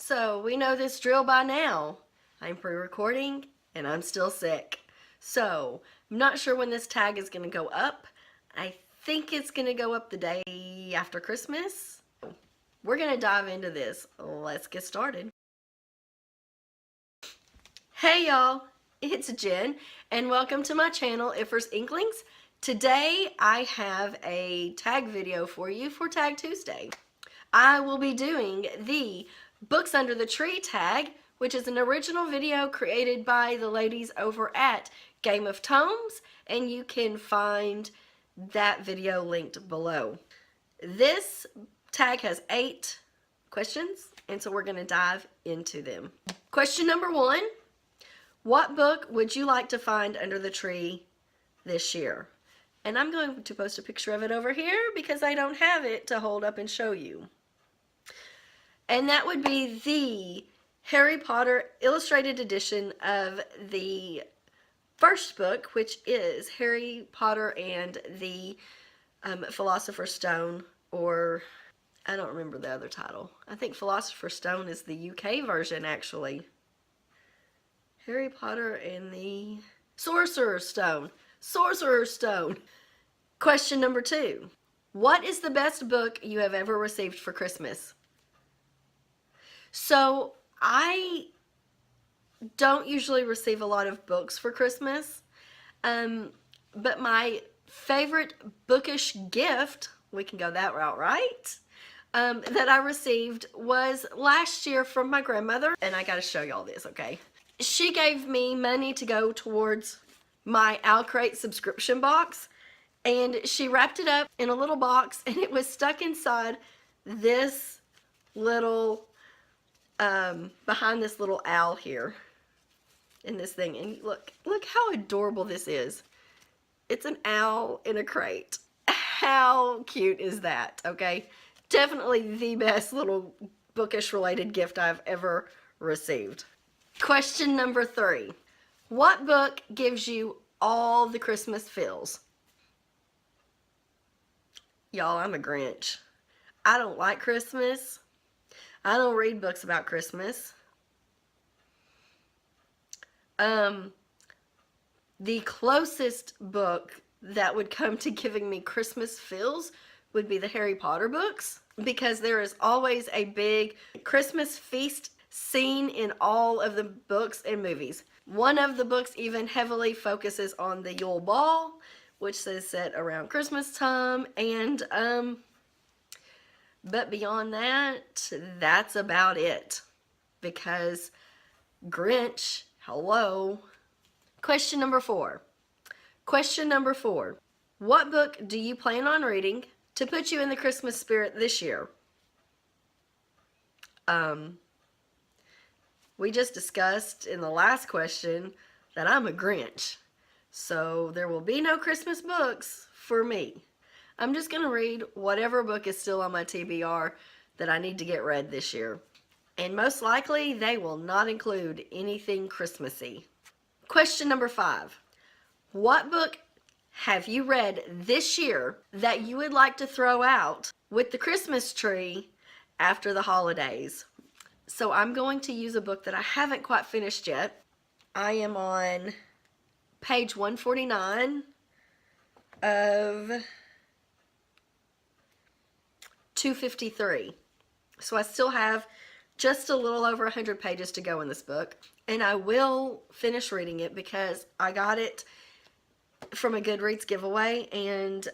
So we know this drill by now. I'm pre-recording and I'm still sick. So I'm not sure when this tag is going to go up. I think it's going to go up the day after Christmas. We're going to dive into this. Let's get started. Hey y'all, it's Jen and welcome to my channel, Iffers Inklings. Today I have a tag video for you for Tag Tuesday. I will be doing the Books Under the Tree tag, which is an original video created by the ladies over at Game of Tomes, and you can find that video linked below. This tag has 8 questions, and so we're going to dive into them. Question number 1, what book would you like to find under the tree this year? And I'm going to post a picture of it over here because I don't have it to hold up and show you. And that would be the Harry Potter illustrated edition of the first book, which is Harry Potter and the Philosopher's Stone, or I don't remember the other title. I think Philosopher's Stone is the UK version, actually. Harry Potter and the Sorcerer's Stone. Sorcerer's Stone. Question number 2. What is the best book you have ever received for Christmas? So, I don't usually receive a lot of books for Christmas, but my favorite bookish gift, we can go that route, right? That I received was last year from my grandmother, and I gotta show y'all this, okay? She gave me money to go towards my OwlCrate subscription box, and she wrapped it up in a little box, and it was stuck inside this little behind this little owl here in this thing. And look how adorable this is. It's an owl in a crate. How cute is that? Okay, definitely the best little bookish related gift I've ever received. Question number 3, what book gives you all the Christmas feels? Y'all, I'm a Grinch. I don't like Christmas. I don't read books about Christmas. The closest book that would come to giving me Christmas feels would be the Harry Potter books, because there is always a big Christmas feast scene in all of the books and movies. One of the books even heavily focuses on the Yule Ball, which is set around Christmas time, and but beyond that, that's about it. Because Grinch, hello. Question number 4. Question number 4. What book do you plan on reading to put you in the Christmas spirit this year? We just discussed in the last question that I'm a Grinch. So there will be no Christmas books for me. I'm just going to read whatever book is still on my TBR that I need to get read this year. And most likely, they will not include anything Christmassy. Question number 5. What book have you read this year that you would like to throw out with the Christmas tree after the holidays? So I'm going to use a book that I haven't quite finished yet. I am on page 149 of 253. So I still have just a little over 100 pages to go in this book, and I will finish reading it because I got it from a Goodreads giveaway, and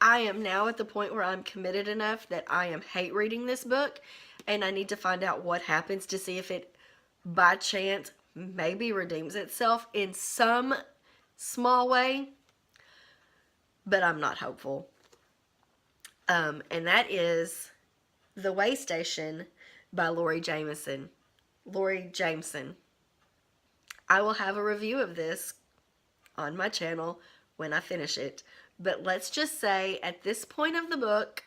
I am now at the point where I'm committed enough that I am hate reading this book, and I need to find out what happens to see if it by chance maybe redeems itself in some small way, but I'm not hopeful. And that is The Way Station by Laurie Jameson. Laurie Jameson. I will have a review of this on my channel when I finish it. But let's just say at this point of the book,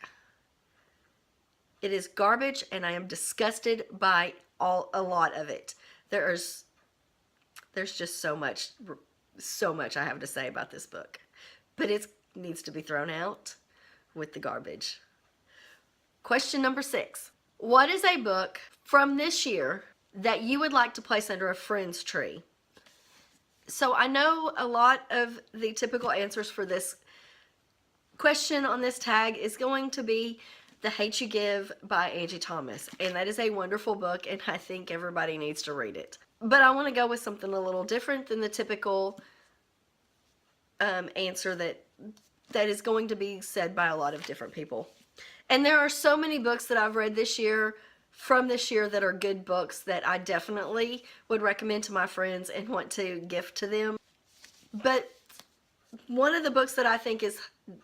it is garbage, and I am disgusted by a lot of it. There's just so much I have to say about this book. But it needs to be thrown out with the garbage. Question number 6. What is a book from this year that you would like to place under a friend's tree? So I know a lot of the typical answers for this question on this tag is going to be The Hate You Give by Angie Thomas. And that is a wonderful book, and I think everybody needs to read it. But I want to go with something a little different than the typical answer that is going to be said by a lot of different people. And there are so many books that I've read this year, from this year, that are good books that I definitely would recommend to my friends and want to gift to them. But one of the books that I think is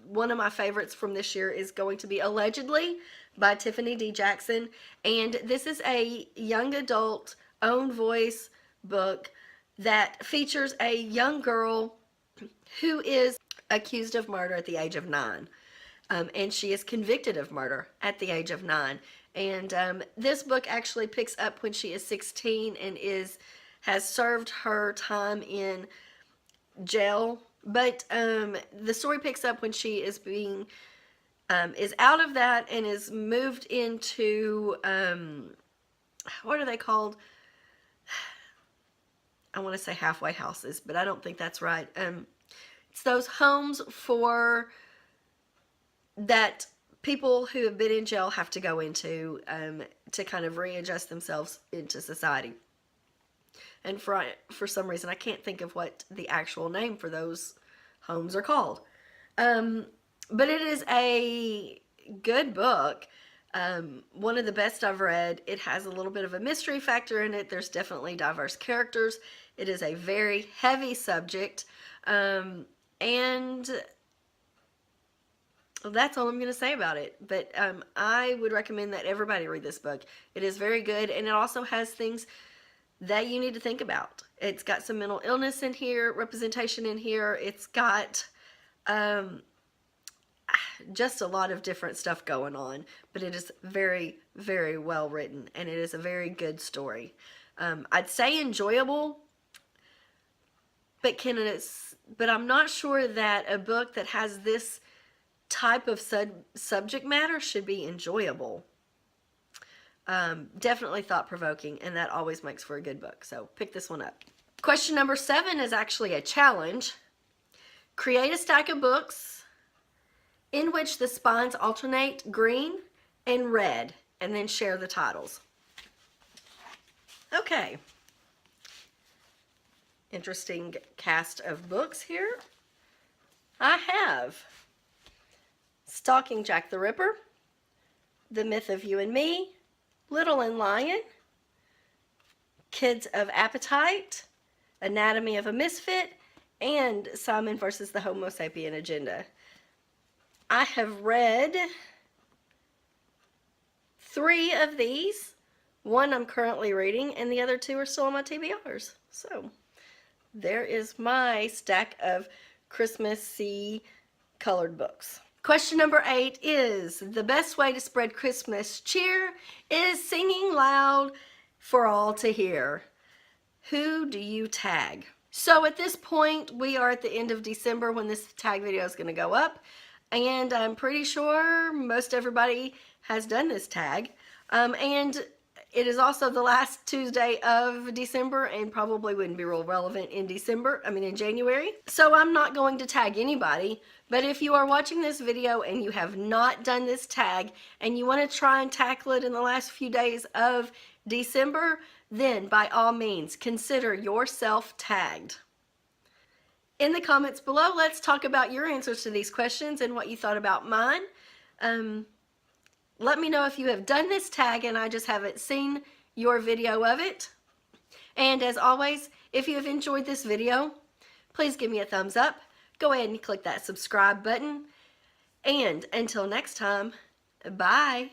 one of my favorites from this year is going to be Allegedly by Tiffany D. Jackson. And this is a young adult own voice book that features a young girl who is accused of murder at the age of 9. And she is convicted of murder at the age of 9. And this book actually picks up when she is 16 and has served her time in jail. But the story picks up when she is is out of that and is moved into, what are they called? I want to say halfway houses, but I don't think that's right. It's those homes for that people who have been in jail have to go into to kind of readjust themselves into society. And for some reason, I can't think of what the actual name for those homes are called. But it is a good book. One of the best I've read. It has a little bit of a mystery factor in it. There's definitely diverse characters. It is a very heavy subject. And that's all I'm going to say about it. But I would recommend that everybody read this book. It is very good, and it also has things that you need to think about. It's got some mental illness in here, representation in here. It's got just a lot of different stuff going on. But it is very, very well written, and it is a very good story. I'd say enjoyable, but I'm not sure that a book that has this type of subject matter should be enjoyable. Definitely thought-provoking, and that always makes for a good book. So pick this one up. Question number 7 is actually a challenge. Create a stack of books in which the spines alternate green and red, and then share the titles. Okay. Interesting cast of books here. I have Stalking Jack the Ripper, The Myth of You and Me, Little and Lion, Kids of Appetite, Anatomy of a Misfit, and Simon versus the Homo Sapien Agenda. I have read 3 of these. 1 I'm currently reading, and the other 2 are still on my TBRs. So there is my stack of Christmassy colored books. Question number 8 is, the best way to spread Christmas cheer is singing loud for all to hear. Who do you tag? So at this point, we are at the end of December when this tag video is going to go up. And I'm pretty sure most everybody has done this tag. And it is also the last Tuesday of December and probably wouldn't be real relevant in January. So I'm not going to tag anybody, but if you are watching this video and you have not done this tag and you want to try and tackle it in the last few days of December, then by all means consider yourself tagged. In the comments below, let's talk about your answers to these questions and what you thought about mine. Let me know if you have done this tag and I just haven't seen your video of it. And as always, if you have enjoyed this video, please give me a thumbs up. Go ahead and click that subscribe button. And until next time, bye.